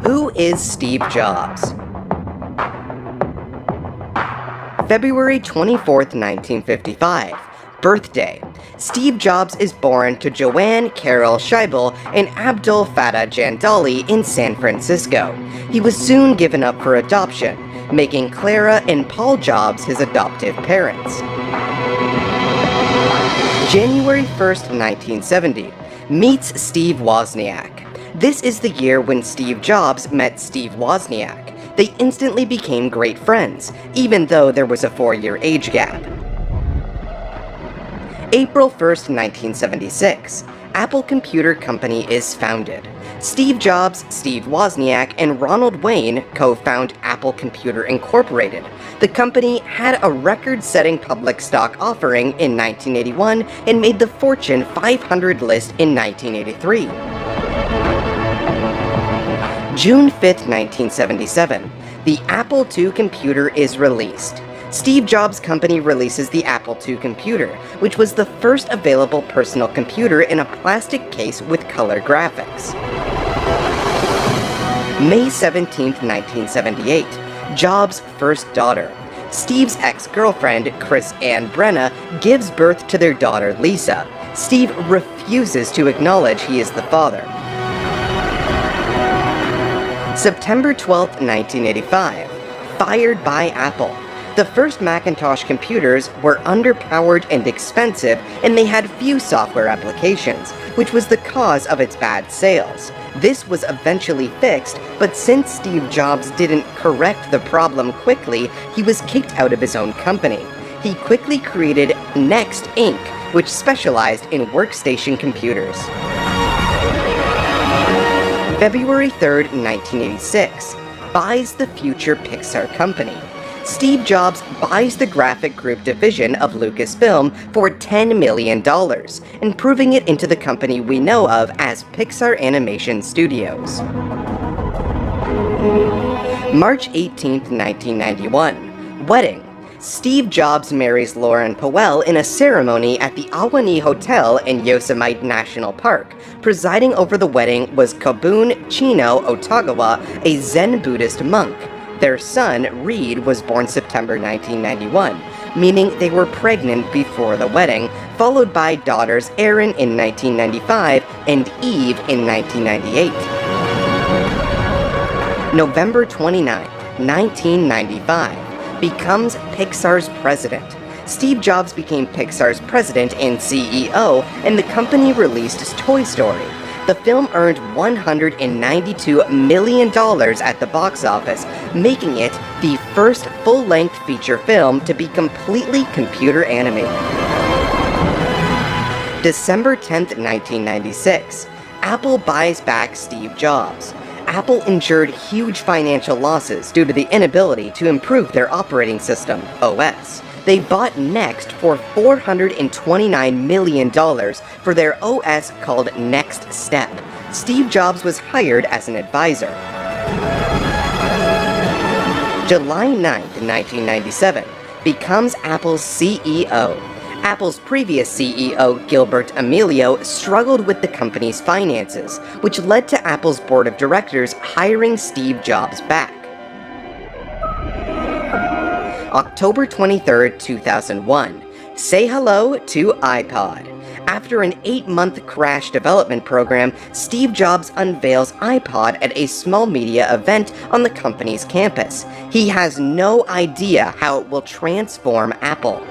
Who is Steve Jobs? February 24th, 1955. Birthday. Steve Jobs is born to Joanne Carol Scheibel and Abdul Fattah Jandali in San Francisco. He was soon given up for adoption, making Clara and Paul Jobs his adoptive parents. January 1st, 1970. Meets Steve Wozniak. This is the year when Steve Jobs met Steve Wozniak. They instantly became great friends, even though there was a 4-year age gap. April 1st, 1976. Apple Computer Company is founded. Steve Jobs, Steve Wozniak, and Ronald Wayne co-found Apple Computer Incorporated. The company had a record-setting public stock offering in 1981 and made the Fortune 500 list in 1983. June 5th, 1977. The Apple II computer is released. Steve Jobs' company releases the Apple II computer, which was the first available personal computer in a plastic case with color graphics. May 17th, 1978. Jobs' first daughter. Steve's ex-girlfriend, Chris Ann Brenna, gives birth to their daughter, Lisa. Steve refuses to acknowledge he is the father. September 12, 1985. Fired by Apple. The first Macintosh computers were underpowered and expensive, and they had few software applications, which was the cause of its bad sales. This was eventually fixed, but since Steve Jobs didn't correct the problem quickly, he was kicked out of his own company. He quickly created Next Inc., which specialized in workstation computers. February 3rd, 1986. Buys the future Pixar company. Steve Jobs buys the graphic group division of Lucasfilm for $10 million, improving it into the company we know of as Pixar Animation Studios. March 18th, 1991. Wedding. Steve Jobs marries Lauren Powell in a ceremony at the Ahwahnee Hotel in Yosemite National Park. Presiding over the wedding was Kobun Chino Otagawa, a Zen Buddhist monk. Their son, Reed, was born September 1991, meaning they were pregnant before the wedding, followed by daughters Erin in 1995 and Eve in 1998. November 29, 1995. Becomes Pixar's president. Steve Jobs became Pixar's president and CEO, and the company released Toy Story. The film earned $192 million at the box office, making it the first full-length feature film to be completely computer animated. December 10th, 1996. Apple buys back Steve Jobs. Apple endured huge financial losses due to the inability to improve their operating system, OS. They bought Next for $429 million for their OS called Next Step. Steve Jobs was hired as an advisor. July 9th, 1997. Becomes Apple's CEO. Apple's previous CEO, Gilbert Amelio, struggled with the company's finances, which led to Apple's board of directors hiring Steve Jobs back. October 23rd, 2001. Say hello to iPod. After an 8-month crash development program, Steve Jobs unveils iPod at a small media event on the company's campus. He has no idea how it will transform Apple.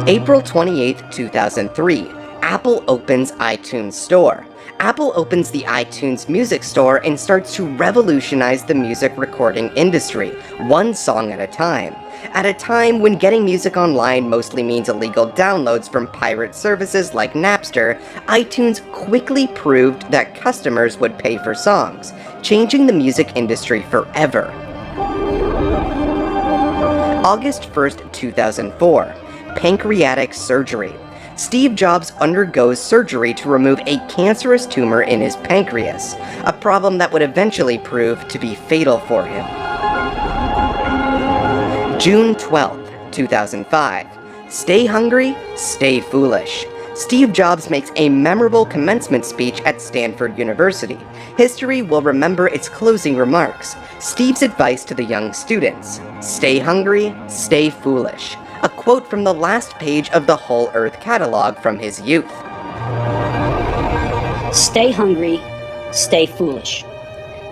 April 28, 2003. Apple opens iTunes Store. Apple opens the iTunes Music Store and starts to revolutionize the music recording industry, one song at a time. At a time when getting music online mostly means illegal downloads from pirate services like Napster, iTunes quickly proved that customers would pay for songs, changing the music industry forever. August 1st, 2004. Pancreatic surgery. Steve Jobs undergoes surgery to remove a cancerous tumor in his pancreas, a problem that would eventually prove to be fatal for him. June 12th, 2005. Stay hungry, stay foolish. Steve Jobs makes a memorable commencement speech at Stanford University. History will remember its closing remarks. Steve's advice to the young students: stay hungry, stay foolish. A quote from the last page of the Whole Earth catalog from his youth. Stay hungry, stay foolish.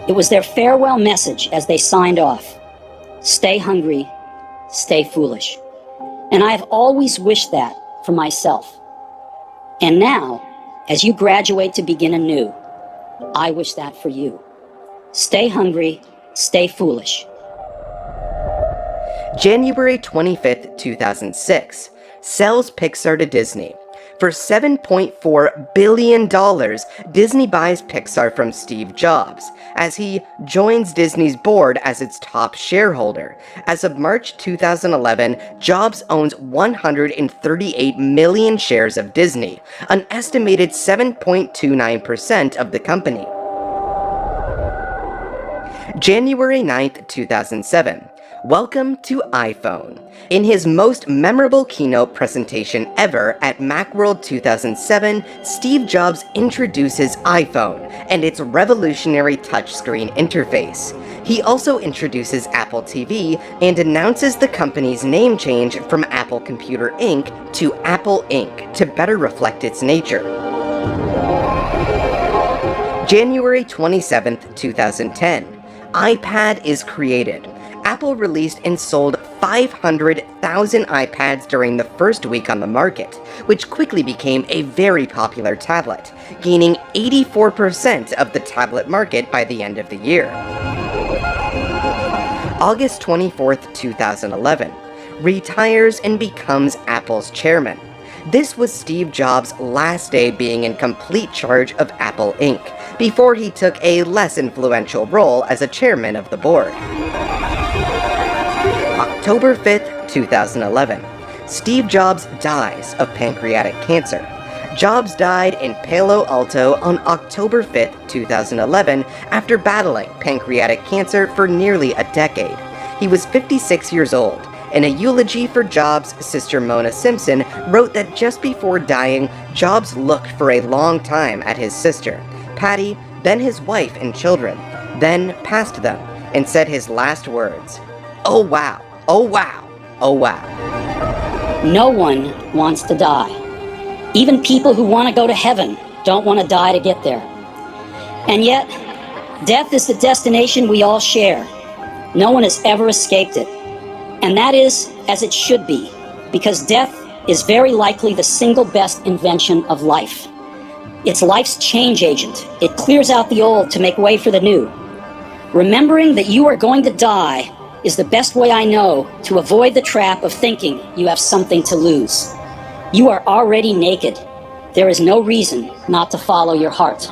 It was their farewell message as they signed off. Stay hungry, stay foolish. And I have always wished that for myself. And now, as you graduate to begin anew, I wish that for you. Stay hungry, stay foolish. January 25th, 2006. Sells Pixar to Disney. For $7.4 billion, Disney buys Pixar from Steve Jobs, as he joins Disney's board as its top shareholder. As of March 2011, Jobs owns 138 million shares of Disney, an estimated 7.29% of the company. January 9th, 2007. Welcome to iPhone. In his most memorable keynote presentation ever at Macworld 2007, Steve Jobs introduces iPhone and its revolutionary touchscreen interface. He also introduces Apple TV and announces the company's name change from Apple Computer Inc. to Apple Inc. to better reflect its nature. January 27th, 2010. iPad is created. Apple released and sold 500,000 iPads during the first week on the market, which quickly became a very popular tablet, gaining 84% of the tablet market by the end of the year. August 24th, 2011. Retires and becomes Apple's chairman. This was Steve Jobs' last day being in complete charge of Apple Inc., before he took a less influential role as a chairman of the board. October 5th, 2011. Steve Jobs dies of pancreatic cancer. Jobs died in Palo Alto on October 5th, 2011, after battling pancreatic cancer for nearly a decade. He was 56 years old. In a eulogy for Jobs, sister Mona Simpson wrote that just before dying, Jobs looked for a long time at his sister, Patty, then his wife and children, then passed them, and said his last words: "Oh wow, oh wow, oh wow." No one wants to die. Even people who want to go to heaven don't want to die to get there. And yet, death is the destination we all share. No one has ever escaped it. And that is as it should be, because death is very likely the single best invention of life. It's life's change agent. It clears out the old to make way for the new. Remembering that you are going to die is the best way I know to avoid the trap of thinking you have something to lose. You are already naked. There is no reason not to follow your heart.